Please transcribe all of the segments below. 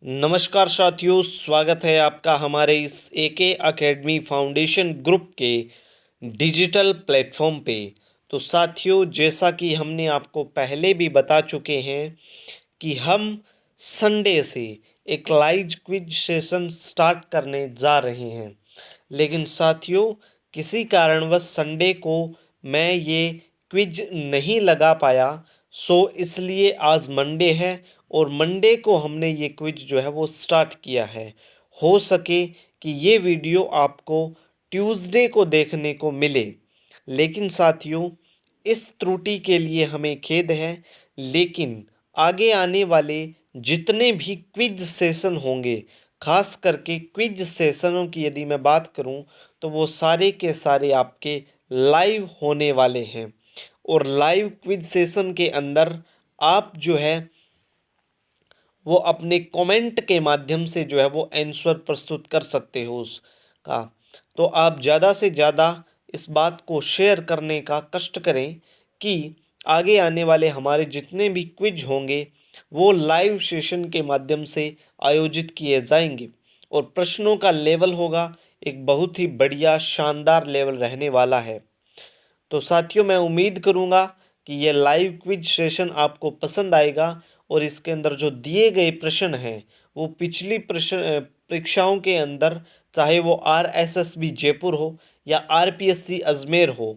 नमस्कार साथियों, स्वागत है आपका हमारे इस एके एकेडमी फाउंडेशन ग्रुप के डिजिटल प्लेटफॉर्म पे। तो साथियों, जैसा कि हमने आपको पहले भी बता चुके हैं कि हम संडे से एक लाइव क्विज सेशन स्टार्ट करने जा रहे हैं। लेकिन साथियों, किसी कारणवश संडे को मैं ये क्विज नहीं लगा पाया, सो इसलिए आज मंडे है और मंडे को हमने ये क्विज जो है वो स्टार्ट किया है। हो सके कि ये वीडियो आपको ट्यूसडे को देखने को मिले, लेकिन साथियों इस त्रुटि के लिए हमें खेद है। लेकिन आगे आने वाले जितने भी क्विज सेशन होंगे, खास करके क्विज सेशनों की यदि मैं बात करूं, तो वो सारे के सारे आपके लाइव होने वाले हैं। और लाइव क्विज सेशन के अंदर आप जो है वो अपने कमेंट के माध्यम से जो है वो आंसर प्रस्तुत कर सकते हो उसका। तो आप ज़्यादा से ज़्यादा इस बात को शेयर करने का कष्ट करें कि आगे आने वाले हमारे जितने भी क्विज होंगे वो लाइव सेशन के माध्यम से आयोजित किए जाएंगे और प्रश्नों का लेवल होगा एक बहुत ही बढ़िया शानदार लेवल रहने वाला है। तो साथियों, मैं उम्मीद करूंगा कि ये लाइव क्विज सेशन आपको पसंद आएगा और इसके अंदर जो दिए गए प्रश्न हैं वो पिछली परीक्षाओं के अंदर, चाहे वो आरएसएसबी जयपुर हो या आरपीएससी अजमेर हो,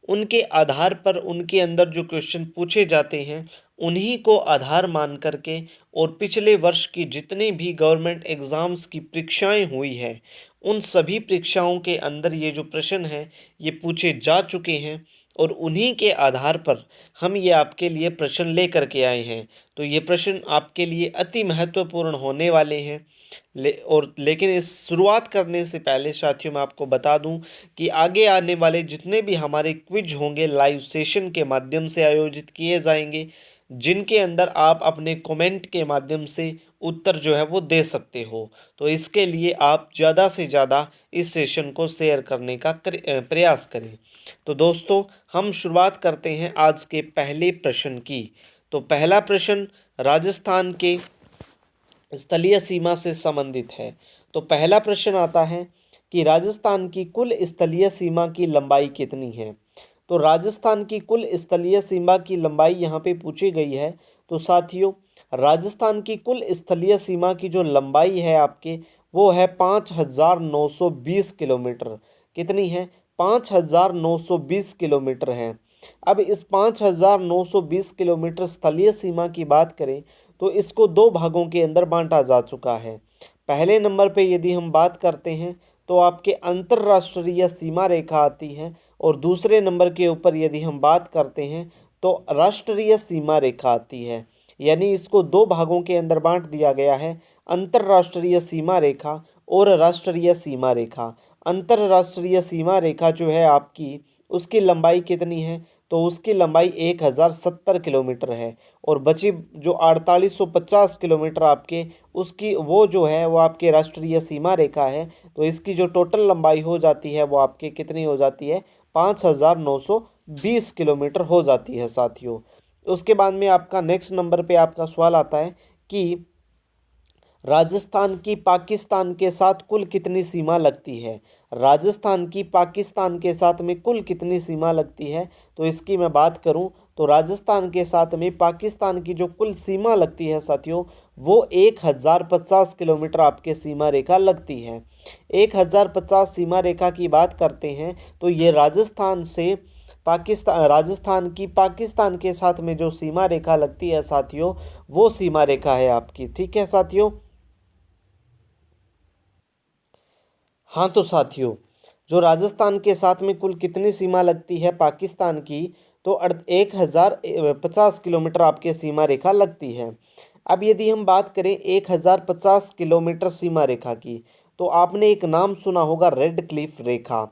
उनके आधार पर उनके अंदर जो क्वेश्चन पूछे जाते हैं उन्हीं को आधार मान करके और पिछले वर्ष की जितनी भी गवर्नमेंट एग्ज़ाम्स की परीक्षाएं हुई है उन सभी परीक्षाओं के अंदर ये जो प्रश्न हैं ये पूछे जा चुके हैं और उन्हीं के आधार पर हम ये आपके लिए प्रश्न लेकर के आए हैं। तो ये प्रश्न आपके लिए अति महत्वपूर्ण होने वाले हैं। लेकिन इस शुरुआत करने से पहले साथियों, मैं आपको बता दूं कि आगे आने वाले जितने भी हमारे क्विज होंगे लाइव सेशन के माध्यम से आयोजित किए जाएंगे, जिनके अंदर आप अपने कमेंट के माध्यम से उत्तर जो है वो दे सकते हो। तो इसके लिए आप ज़्यादा से ज़्यादा इस सेशन को शेयर करने का प्रयास करें। तो दोस्तों, हम शुरुआत करते हैं आज के पहले प्रश्न की। तो पहला प्रश्न राजस्थान के स्थलीय सीमा से संबंधित है। तो पहला प्रश्न आता है कि राजस्थान की कुल स्थलीय सीमा की लंबाई कितनी है। तो राजस्थान की कुल स्थलीय सीमा की लंबाई यहाँ पे पूछी गई है। तो साथियों, राजस्थान की कुल स्थलीय सीमा की जो लंबाई है आपके, वो है 5,920 किलोमीटर। कितनी है? 5,920 किलोमीटर है। अब इस 5,920 किलोमीटर स्थलीय सीमा की बात करें तो इसको दो भागों के अंदर बांटा जा चुका है। पहले नंबर पे यदि हम बात करते हैं तो आपके अंतर्राष्ट्रीय सीमा रेखा आती है और दूसरे नंबर के ऊपर यदि हम बात करते हैं तो राष्ट्रीय सीमा रेखा आती है। यानी इसको दो भागों के अंदर बांट दिया गया है, अंतर्राष्ट्रीय सीमा रेखा और राष्ट्रीय सीमा रेखा। अंतर्राष्ट्रीय सीमा रेखा जो है आपकी, उसकी लंबाई कितनी है? तो उसकी लंबाई 1,070 किलोमीटर है और बची जो 4,850 किलोमीटर आपके, उसकी वो जो है वो आपके राष्ट्रीय सीमा रेखा है। तो इसकी जो टोटल लंबाई हो जाती है वो आपके कितनी हो जाती है? 5,920 किलोमीटर हो जाती है साथियों। उसके बाद में आपका नेक्स्ट नंबर पे आपका सवाल आता है कि राजस्थान की पाकिस्तान के साथ कुल कितनी सीमा लगती है। राजस्थान की पाकिस्तान के साथ में कुल कितनी सीमा लगती है? तो इसकी मैं बात करूं तो राजस्थान के साथ में पाकिस्तान की जो कुल सीमा लगती है साथियों, वो 1,050 किलोमीटर आपके सीमा रेखा लगती है। 1,050 सीमा रेखा की बात करते हैं तो ये राजस्थान से राजस्थान की पाकिस्तान के साथ में जो सीमा रेखा लगती है साथियों, वो सीमा रेखा है आपकी। ठीक है साथियों। हाँ तो साथियों, जो राजस्थान के साथ में कुल कितनी सीमा लगती है पाकिस्तान की, तो 1,050 किलोमीटर आपके सीमा रेखा लगती है। अब यदि हम बात करें 1,050 किलोमीटर सीमा रेखा की, तो आपने एक नाम सुना होगा, रेड क्लिफ रेखा।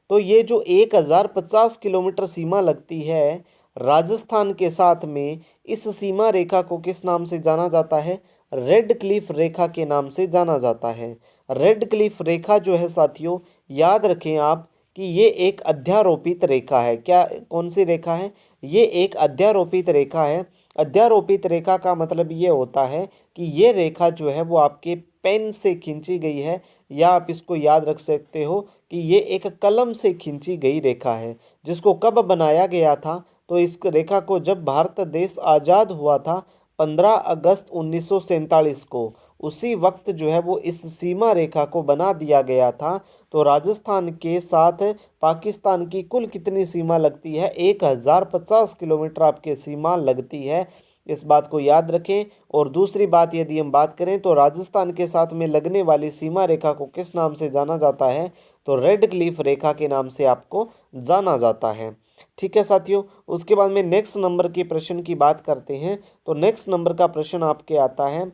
तो ये जो 1,050 किलोमीटर सीमा लगती है राजस्थान के साथ में, इस सीमा रेखा को किस नाम से जाना जाता है? रेड क्लिफ रेखा के नाम से जाना जाता है। रेड क्लिफ रेखा जो है साथियों, याद रखें आप कि ये एक अध्यारोपित रेखा है। क्या, कौन सी रेखा है? ये एक अध्यारोपित रेखा है अध्यारोपित रेखा का मतलब ये होता है कि ये रेखा जो है वो आपके पेन से खींची गई है, या आप इसको याद रख सकते हो कि ये एक कलम से खींची गई रेखा है। जिसको कब बनाया गया था? तो इस रेखा को जब भारत देश आज़ाद हुआ था 15 अगस्त 1947 को, उसी वक्त जो है वो इस सीमा रेखा को बना दिया गया था। तो राजस्थान के साथ पाकिस्तान की कुल कितनी सीमा लगती है? 1050 किलोमीटर आपके सीमा लगती है। इस बात को याद रखें। और दूसरी बात यदि हम बात करें तो राजस्थान के साथ में लगने वाली सीमा रेखा को किस नाम से जाना जाता है? तो रेड क्लिफ रेखा के नाम से आपको जाना जाता है। ठीक है साथियों, उसके बाद में नेक्स्ट नंबर के प्रश्न की बात करते हैं। तो नेक्स्ट नंबर का प्रश्न आपके आता है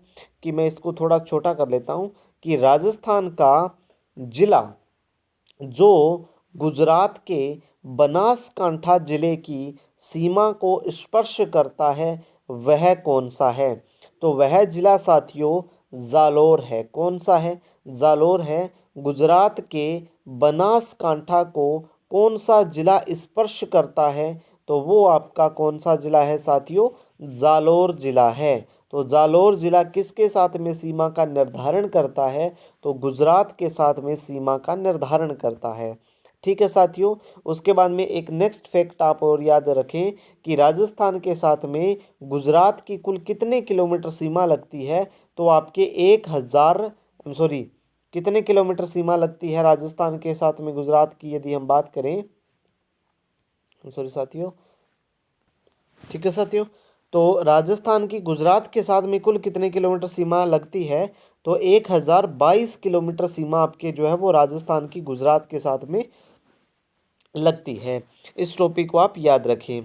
कि मैं इसको थोड़ा छोटा कर लेता हूँ कि राजस्थान का जिला जो गुजरात के बनासकांठा जिले की सीमा को स्पर्श करता है वह कौन सा है? तो वह जिला साथियों जालोर है। कौन सा है? जालोर है। गुजरात के बनासकांठा को कौन सा जिला स्पर्श करता है? तो वो आपका कौन सा जिला है साथियों? जालोर जिला है। तो जालोर जिला किसके साथ में सीमा का निर्धारण करता है? तो गुजरात के साथ में सीमा का निर्धारण करता है। ठीक है साथियों, उसके बाद में एक नेक्स्ट फैक्ट आप और याद रखें कि राजस्थान के साथ में गुजरात की कुल कितने किलोमीटर सीमा लगती है? तो आपके 1000 सॉरी कितने किलोमीटर सीमा लगती है राजस्थान के साथ में गुजरात की, यदि हम बात करें? सॉरी साथियों। ठीक है साथियों, तो राजस्थान की गुजरात के साथ में कुल कितने किलोमीटर सीमा लगती है? तो 1022 किलोमीटर सीमा आपके जो है वो राजस्थान की गुजरात के साथ में लगती है। इस टॉपिक को आप याद रखें।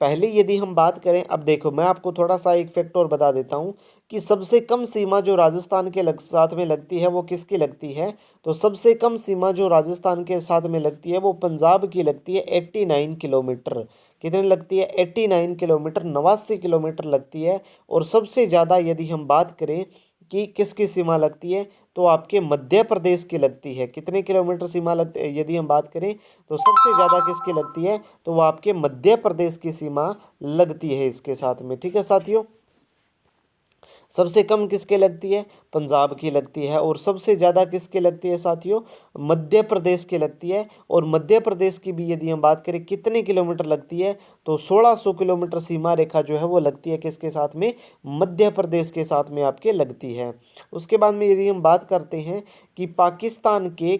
पहले यदि हम बात करें, अब देखो मैं आपको थोड़ा सा एक फैक्ट और बता देता हूँ कि सबसे कम सीमा जो राजस्थान के साथ में लगती है वो किसकी लगती है? तो सबसे कम सीमा जो राजस्थान के साथ में लगती है वो पंजाब की लगती है 89 किलोमीटर। कितने लगती है? 89 किलोमीटर, 89 किलोमीटर लगती है। और सबसे ज़्यादा यदि हम बात करें कि किसकी सीमा लगती है, तो आपके मध्य प्रदेश की लगती है। कितने किलोमीटर सीमा लगती है यदि हम बात करें, तो सबसे ज़्यादा किसकी लगती है? तो वो आपके मध्य प्रदेश की सीमा लगती है इसके साथ में। ठीक है साथियों, सबसे कम किसके लगती है? पंजाब की लगती है। और सबसे ज़्यादा किसके लगती है साथियों? मध्य प्रदेश की लगती है। और मध्य प्रदेश की भी यदि हम बात करें कितने किलोमीटर लगती है, तो 1600 किलोमीटर सीमा रेखा जो है वो लगती है किसके साथ में? मध्य प्रदेश के साथ में आपके लगती है। उसके बाद में यदि हम बात करते हैं कि पाकिस्तान के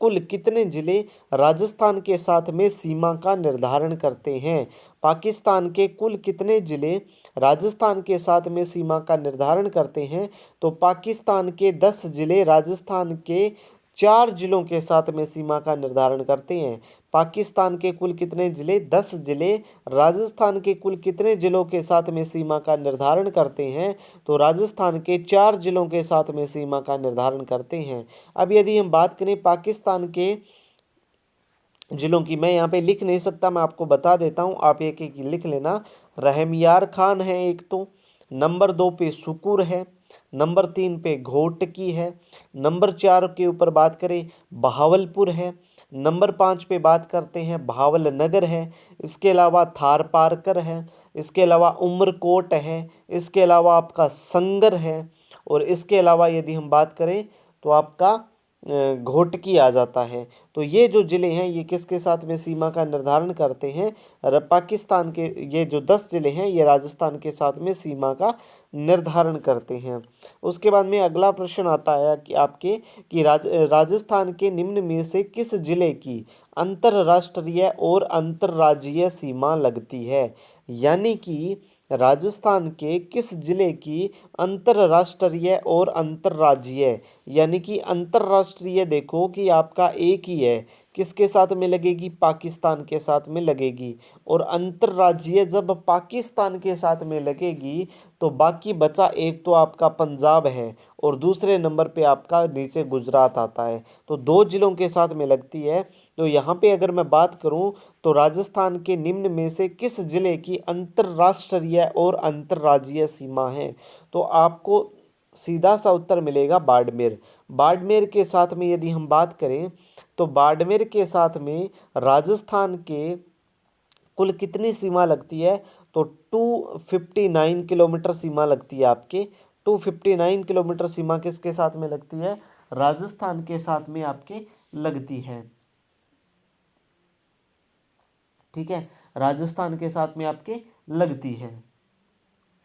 कुल कितने जिले राजस्थान के साथ में सीमा का निर्धारण करते हैं? पाकिस्तान के कुल कितने जिले राजस्थान के साथ में सीमा का निर्धारण करते हैं? तो पाकिस्तान के 10 जिले राजस्थान के 4 जिलों के साथ में सीमा का निर्धारण करते हैं। पाकिस्तान के कुल कितने जिले? 10 जिले राजस्थान के कुल कितने जिलों के साथ में सीमा का निर्धारण करते हैं? तो राजस्थान के 4 जिलों के साथ में सीमा का निर्धारण करते हैं। अब यदि हम बात करें पाकिस्तान के जिलों की, मैं यहाँ पे लिख नहीं सकता, मैं आपको बता देता हूँ, आप एक एक लिख लेना। रहमयार खान है एक, तो नंबर 2 पे सुकुर है, नंबर 3 पे घोटकी है, नंबर 4 के ऊपर बात करें बहावलपुर है, नंबर 5 पे बात करते हैं भावलनगर है, इसके अलावा थार पारकर है, इसके अलावा उमरकोट है, इसके अलावा आपका संगर है, और इसके अलावा यदि हम बात करें तो आपका घोटकी आ जाता है। तो ये जो ज़िले हैं ये किसके साथ में सीमा का निर्धारण करते हैं? पाकिस्तान के ये जो 10 ज़िले हैं ये राजस्थान के साथ में सीमा का निर्धारण करते हैं। उसके बाद में अगला प्रश्न आता है कि आपके कि राजस्थान के निम्न में से किस जिले की अंतर्राष्ट्रीय और अंतर्राज्यीय सीमा लगती है? यानी कि राजस्थान के किस जिले की अंतर्राष्ट्रीय और अंतर्राज्यीय, यानी कि अंतर्राष्ट्रीय देखो कि आपका एक ही है, किसके साथ में लगेगी? पाकिस्तान के साथ में लगेगी। और अंतर्राज्यीय जब पाकिस्तान के साथ में लगेगी तो बाकी बचा एक तो आपका पंजाब है और दूसरे नंबर पे आपका नीचे गुजरात आता है। तो 2 जिलों के साथ में लगती है। तो यहाँ पे अगर मैं बात करूँ तो राजस्थान के निम्न में से किस जिले की अंतर्राष्ट्रीय और अंतर्राज्यीय सीमा है? तो आपको सीधा सा उत्तर मिलेगा बाड़मेर। बाड़मेर के साथ में यदि हम बात करें तो बाड़मेर के साथ में राजस्थान के कुल कितनी सीमा लगती है? तो 259 किलोमीटर सीमा लगती है आपके। 259 किलोमीटर सीमा किसके साथ में लगती है? राजस्थान के साथ में आपके लगती है। ठीक है, राजस्थान के साथ में आपके लगती है।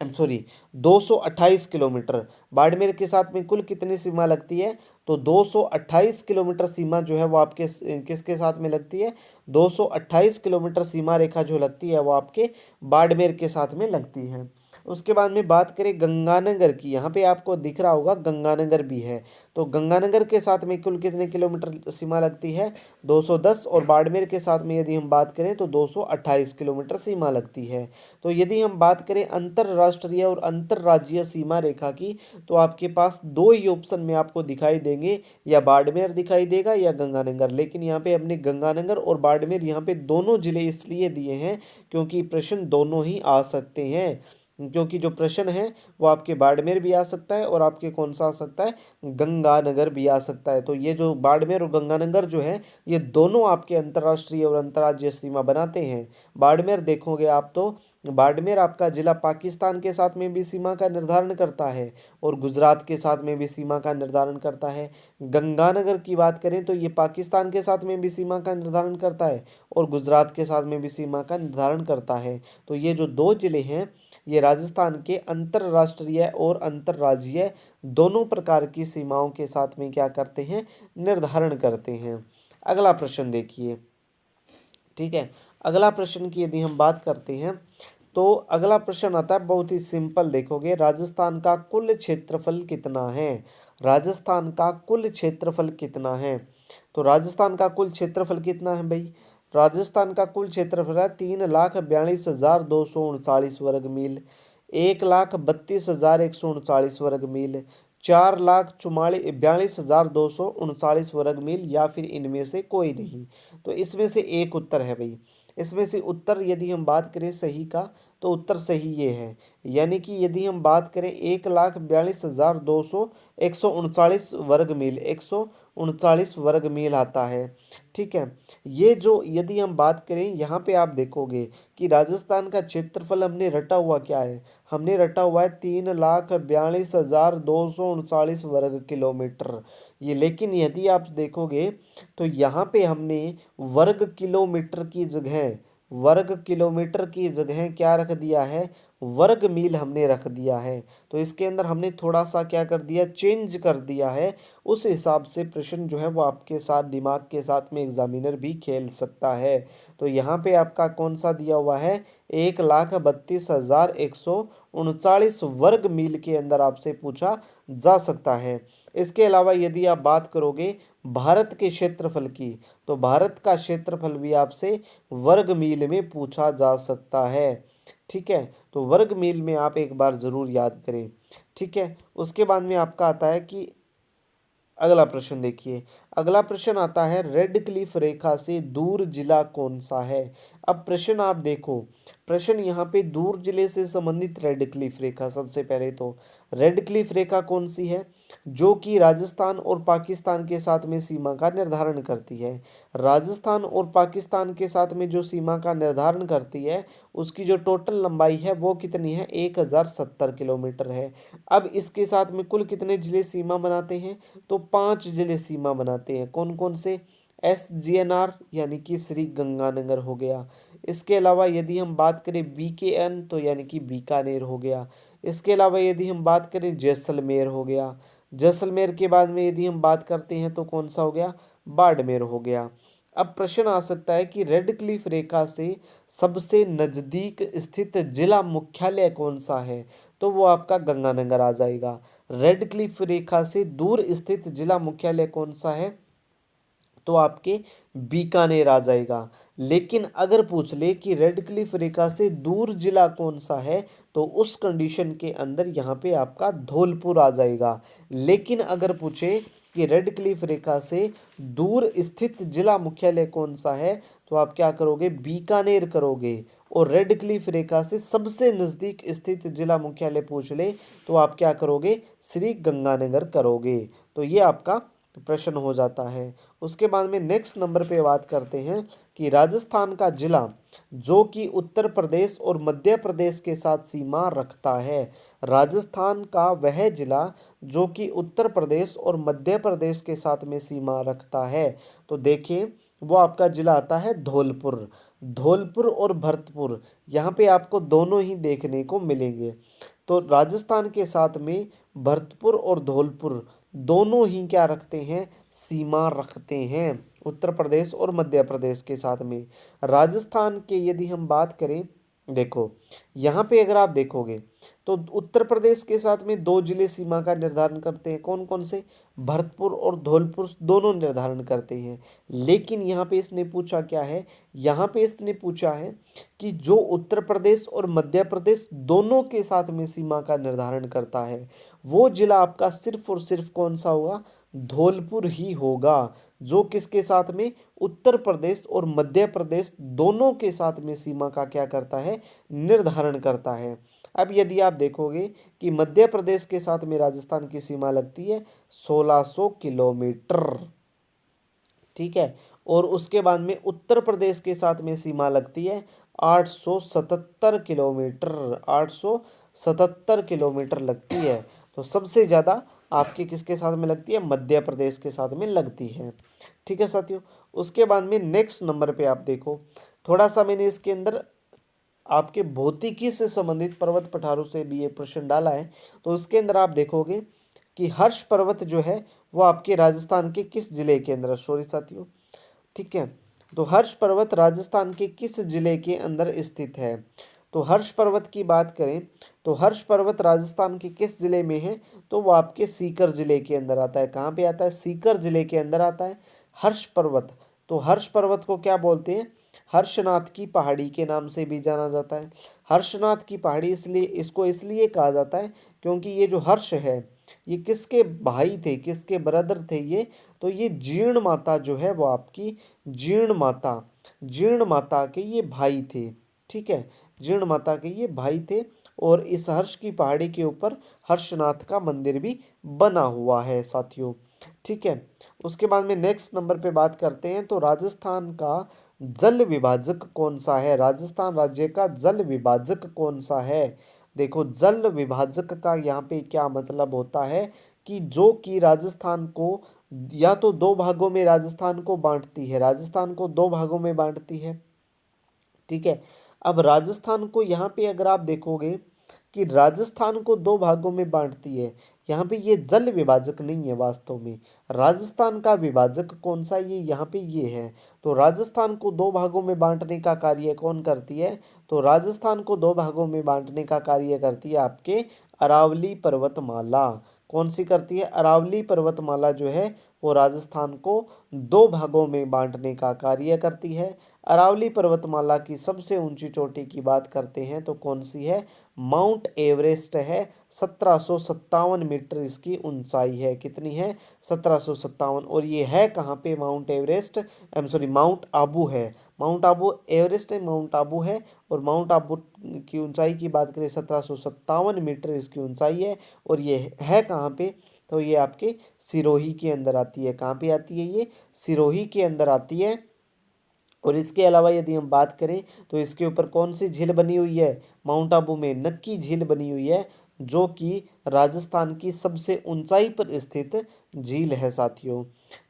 I am sorry, 228 kilometre. Barmer के साथ में कुल कितनी सीमा लगती है? तो 228 किलोमीटर सीमा जो है वो आपके किसके साथ में लगती है? 228 किलोमीटर सीमा रेखा जो लगती है वो आपके बाड़मेर के साथ में लगती है। उसके बाद में बात करें गंगानगर की, यहाँ पे आपको दिख रहा होगा गंगानगर भी है। तो गंगानगर के साथ में कुल कितने किलोमीटर सीमा लगती है? 210। और बाड़मेर के साथ में यदि हम बात करें तो 228 किलोमीटर सीमा लगती है। तो यदि हम बात करें अंतर्राष्ट्रीय और अंतर्राज्यीय सीमा रेखा की, तो आपके पास दो ही ऑप्शन में आपको दिखाई देंगे, या बाड़मेर दिखाई देगा या गंगानगर। लेकिन यहाँ पे हमने गंगानगर और बाड़मेर यहाँ पे दोनों जिले इसलिए दिए हैं क्योंकि प्रश्न दोनों ही आ सकते हैं। क्योंकि जो प्रश्न है वो आपके बाड़मेर भी आ सकता है और आपके कौन सा आ सकता है? गंगानगर भी आ सकता है। तो ये जो बाड़मेर और गंगानगर जो है ये दोनों आपके अंतर्राष्ट्रीय और अंतर्राज्यीय सीमा बनाते हैं। बाड़मेर देखोगे आप तो बाड़मेर आपका जिला पाकिस्तान के साथ में भी सीमा का निर्धारण करता है और गुजरात के साथ में भी सीमा का निर्धारण करता है। गंगानगर की बात करें तो ये पाकिस्तान के साथ में भी सीमा का निर्धारण करता है और गुजरात के साथ में भी सीमा का निर्धारण करता है। तो ये जो दो जिले हैं ये राजस्थान के अंतर्राष्ट्रीय और अंतर्राज्यीय दोनों प्रकार की सीमाओं के साथ में क्या करते हैं? निर्धारण करते हैं। अगला प्रश्न देखिए। ठीक है, अगला प्रश्न की यदि हम बात करते हैं तो अगला प्रश्न आता है बहुत ही सिंपल। देखोगे, राजस्थान का कुल क्षेत्रफल कितना है? राजस्थान का कुल क्षेत्रफल कितना है? तो राजस्थान का कुल क्षेत्रफल कितना है भाई? राजस्थान का कुल क्षेत्रफल है 3,42,239 वर्ग मील, 1,32,139 वर्ग मील, 4,42,239 वर्ग मील, या फिर इनमें से कोई नहीं। तो इसमें से एक उत्तर है भाई। इसमें से उत्तर यदि हम बात करें सही का तो उत्तर सही ये है। यानी कि यदि हम बात करें 1,42,139 वर्ग मील, 139 वर्ग मील आता है। ठीक है, ये जो यदि हम बात करें यहाँ पे आप देखोगे कि राजस्थान का क्षेत्रफल हमने रटा हुआ क्या है? हमने रटा हुआ है 3,42,239 वर्ग किलोमीटर। ये लेकिन यदि आप देखोगे तो यहाँ पे हमने वर्ग किलोमीटर की जगह क्या रख दिया है? वर्ग मील हमने रख दिया है। तो इसके अंदर हमने थोड़ा सा क्या कर दिया? चेंज कर दिया है। उस हिसाब से प्रश्न जो है वो आपके साथ दिमाग के साथ में एग्जामिनर भी खेल सकता है। तो यहाँ पे आपका कौन सा दिया हुआ है? 1,32,139 वर्ग मील के अंदर आपसे पूछा जा सकता है। इसके अलावा यदि आप बात करोगे भारत के क्षेत्रफल की, तो भारत का क्षेत्रफल भी आपसे वर्ग मील में पूछा जा सकता है। ठीक है, तो वर्ग मील में आप एक बार जरूर याद करें। ठीक है, उसके बाद में आपका आता है कि अगला प्रश्न देखिए। अगला प्रश्न आता है रेड क्लिफ रेखा से दूर जिला कौन सा है? अब प्रश्न आप देखो, प्रश्न यहाँ पे दूर जिले से संबंधित रेड क्लिफ रेखा, सबसे पहले तो रेड क्लिफ रेखा कौन सी है? जो कि राजस्थान और पाकिस्तान के साथ में सीमा का निर्धारण करती है। राजस्थान और पाकिस्तान के साथ में जो सीमा का निर्धारण करती है उसकी जो टोटल लंबाई है वो कितनी है? 1,070 किलोमीटर है। अब इसके साथ में कुल कितने जिले सीमा बनाते हैं? तो 5 जिले सीमा बनाते हैं। कौन कौन से? SGNR यानी कि श्री गंगानगर हो गया। इसके अलावा यदि हम बात करें BKN तो यानी कि बीकानेर हो गया। इसके अलावा यदि हम बात करें जैसलमेर हो गया। जैसलमेर के बाद में यदि हम बात करते हैं तो कौन सा हो गया? बाड़मेर हो गया। अब प्रश्न आ सकता है कि रेड क्लिफ रेखा से सबसे नजदीक स्थित जिला मुख्यालय कौन सा है? तो वो आपका गंगानगर आ जाएगा। रेड क्लिफ रेखा से दूर स्थित जिला मुख्यालय कौन सा है? तो आपके बीकानेर आ जाएगा। लेकिन अगर पूछ ले कि रेड क्लिफ रेखा से दूर जिला कौन सा है, तो उस कंडीशन के अंदर यहाँ पे आपका धौलपुर आ जाएगा। लेकिन अगर पूछे कि रेड क्लिफ रेखा से दूर स्थित जिला मुख्यालय कौन सा है, तो आप क्या करोगे? बीकानेर करोगे। और रेड क्लिफ रेखा से सबसे नज़दीक स्थित जिला मुख्यालय पूछ ले तो आप क्या करोगे? श्री गंगानगर करोगे। तो ये आपका प्रश्न हो जाता है। उसके बाद में नेक्स्ट नंबर पे बात करते हैं कि राजस्थान का जिला जो कि उत्तर प्रदेश और मध्य प्रदेश के साथ सीमा रखता है। राजस्थान का वह जिला जो कि उत्तर प्रदेश और मध्य प्रदेश के साथ में सीमा रखता है। तो देखिए वो आपका जिला आता है धौलपुर। धौलपुर और भरतपुर यहाँ पे आपको दोनों ही देखने को मिलेंगे। तो राजस्थान के साथ में भरतपुर और धौलपुर दोनों ही क्या रखते हैं, सीमा रखते हैं उत्तर प्रदेश और मध्य प्रदेश के साथ में। राजस्थान के यदि हम बात करें, देखो यहाँ पे अगर आप देखोगे तो उत्तर प्रदेश के साथ में दो जिले सीमा का निर्धारण करते हैं। कौन कौन से? भरतपुर और धौलपुर दोनों निर्धारण करते हैं। लेकिन यहाँ पे इसने पूछा क्या है, यहाँ पे इसने पूछा है कि जो उत्तर प्रदेश और मध्य प्रदेश दोनों के साथ में सीमा का निर्धारण करता है वो जिला आपका सिर्फ और सिर्फ कौन सा होगा? धौलपुर ही होगा, जो किसके साथ में? उत्तर प्रदेश और मध्य प्रदेश दोनों के साथ में सीमा का क्या करता है? निर्धारण करता है। अब यदि आप देखोगे कि मध्य प्रदेश के साथ में राजस्थान की सीमा लगती है 1600 किलोमीटर, ठीक है। और उसके बाद में उत्तर प्रदेश के साथ में सीमा लगती है 877 किलोमीटर, 877 किलोमीटर लगती है। तो सबसे ज़्यादा आपके किसके साथ में लगती है? मध्य प्रदेश के साथ में लगती है, ठीक है साथियों। उसके बाद में नेक्स्ट नंबर पे आप देखो, थोड़ा सा मैंने इसके अंदर आपके भौतिकी से संबंधित पर्वत पठारों से भी ये प्रश्न डाला है। तो इसके अंदर आप देखोगे कि हर्ष पर्वत जो है वो आपके राजस्थान के किस जिले के अंदर, सॉरी साथियों, ठीक है। तो हर्ष पर्वत राजस्थान के किस जिले के अंदर स्थित है? तो हर्ष पर्वत की बात करें तो हर्ष पर्वत राजस्थान के किस जिले में है? तो वो आपके सीकर जिले के अंदर आता है। कहाँ पे आता है? सीकर जिले के अंदर आता है हर्ष पर्वत। तो हर्ष पर्वत को क्या बोलते हैं? हर्षनाथ की पहाड़ी के नाम से भी जाना जाता है। हर्षनाथ की पहाड़ी इसलिए कहा जाता है क्योंकि ये जो हर्ष है ये किसके भाई थे, किसके ब्रदर थे ये? तो ये जीर्ण माता जो है वो आपकी जीर्ण माता के ये भाई थे, ठीक है। जीर्ण माता के ये भाई थे और इस हर्ष की पहाड़ी के ऊपर हर्षनाथ का मंदिर भी बना हुआ है साथियों, ठीक है। उसके बाद में नेक्स्ट नंबर पे बात करते हैं तो राजस्थान का जल विभाजक कौन सा है? राजस्थान राज्य का जल विभाजक कौन सा है? देखो जल विभाजक का यहाँ पे क्या मतलब होता है कि जो कि राजस्थान को या तो दो भागों में राजस्थान को बांटती है, राजस्थान को दो भागों में बांटती है, ठीक है। अब राजस्थान को यहाँ पे अगर आप देखोगे कि राजस्थान को दो भागों में बांटती है, यहाँ पे ये जल विभाजक नहीं है वास्तव में। राजस्थान का विभाजक कौन सा? ये यहाँ पे ये है। तो राजस्थान को दो भागों में बांटने का कार्य कौन करती है? तो राजस्थान को दो भागों में बांटने का कार्य करती है आपके अरावली पर्वतमाला। कौन सी करती है? अरावली पर्वतमाला जो है वो राजस्थान को दो भागों में बांटने का कार्य करती है। अरावली पर्वतमाला की सबसे ऊंची चोटी की बात करते हैं तो कौन सी है? माउंट एवरेस्ट है। 1757 मीटर इसकी ऊंचाई है। कितनी है? 1757। और ये है कहाँ पे माउंट एवरेस्ट? माउंट आबू है। माउंट आबू, एवरेस्ट है माउंट आबू है। और माउंट आबू की ऊंचाई की बात करें 1757 मीटर इसकी ऊंचाई है। और ये है कहाँ पे? तो ये आपके सिरोही के अंदर आती है। कहाँ पे आती है? ये सिरोही के अंदर आती है। और इसके अलावा यदि हम बात करें तो इसके ऊपर कौन सी झील बनी हुई है? माउंट आबू में नक्की झील बनी हुई है, जो कि राजस्थान की सबसे ऊंचाई पर स्थित झील है साथियों,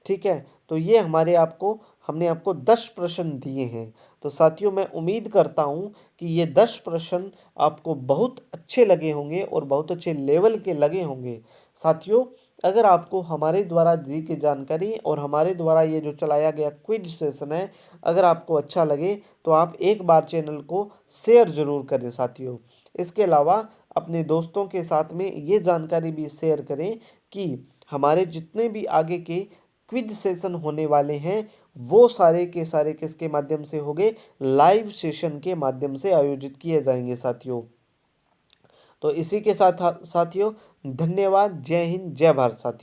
ठीक है। तो ये हमने आपको 10 प्रश्न दिए हैं। तो साथियों मैं उम्मीद करता हूँ कि ये 10 प्रश्न आपको बहुत अच्छे लगे होंगे और बहुत अच्छे लेवल के लगे होंगे। साथियों अगर आपको हमारे द्वारा दी गई जानकारी और हमारे द्वारा ये जो चलाया गया क्विज सेशन है अगर आपको अच्छा लगे तो आप एक बार चैनल को शेयर ज़रूर करें साथियों। इसके अलावा अपने दोस्तों के साथ में ये जानकारी भी शेयर करें कि हमारे जितने भी आगे के क्विज सेशन होने वाले हैं वो सारे के सारे किसके माध्यम से होंगे? लाइव सेशन के माध्यम से आयोजित किए जाएंगे साथियों। तो इसी के साथ साथियों धन्यवाद। जय हिंद, जय भारत साथियों।